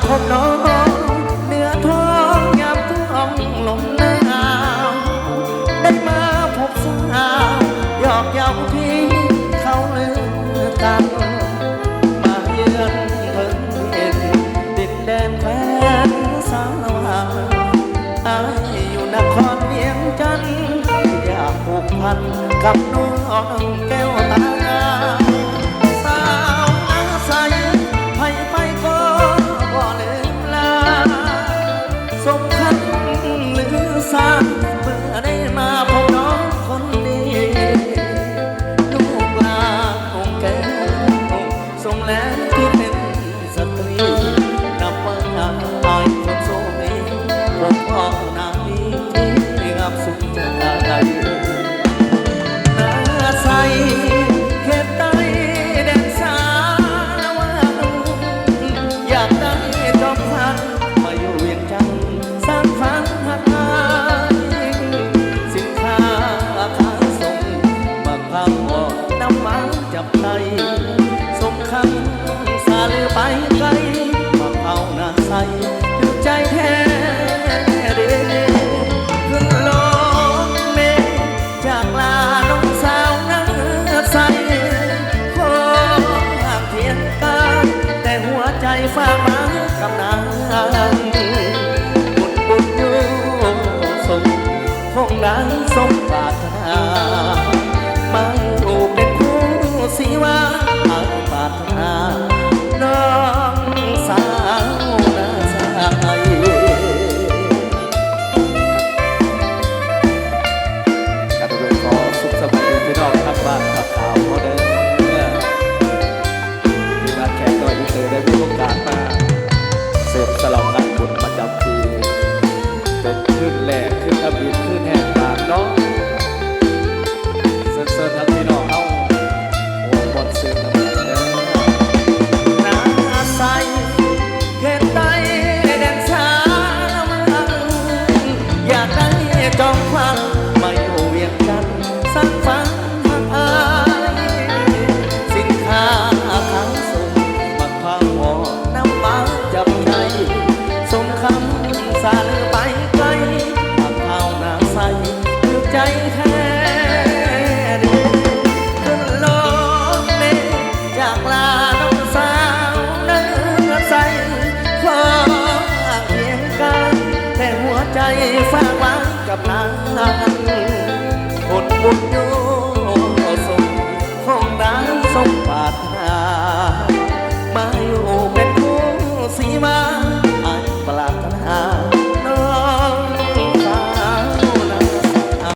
พบน้องเนื้อทองยามท้องลมหนาวได้มาพบสาวหยอกเย้าที่เขาเลือกกันมาเยือนเพิ่งเห็นดินแดนแฟนสาวอายอยู่นครเวียงจันทร์อยากผูกพันกับน้องแก้วตาสาวอาใสไปก็บ่ลืมลาสมคำหรือสาเมื่อได้มาพบน้องคนดีลูกลาองแก้วทรงแล้วที่เป็นสตรีนับว่าอายคนโสเมผมพ่อนาดีที่อับสุขใจน่าใสเขตใต้แดนสาวอยากได้จอมพันมาอยู่เวียงจันทร์สร้างฝันหักหายสินค้าขายส่งมาพาออกน้ำมันจับไทยสมคำสาลือไปไกลมาเผาหน้าใสถึงใจแท้เด้ขึ้นลงเมฆจากลาน้องสาวน้ำใสขอห่างเพียงกันแต่หัวใจฝากมากับนางบุญอยู่สมคงดังสมปรารถนามาอยู่เป็นคู่สีวาปรารถนาน้องสาวนาใสการดูขอสุขสบายพี่น้องครับบ้านขับขาวเขาเดินที่บ้านแขกก็อีเตอร์ได้มีโอกาสมาเสริมสลองงานบุญประจำปีเป็นขึ้นแหลกขึ้นทบินขึ้นแห่งบานน้องเซิร์ฟทั้งพี่น้องเอาหัวบอลเซิร์ฟทั้งหมดน้าใสเขตใต้แดนสาวอยากได้จอมควันมาอยู่เวียงจันทร์สร้างฝันหักอายสินค้าขายส่งมาพาหอน้ำมาจับใจสมคำสาลือไปไกลหักเผาหน้าใสถึงใจแท้เด้ขึ้นลงเมฆจากลาน้องสาวเนื้อใสขอห่างเพียงกันแต่หัวใจฝากไว้กับนาง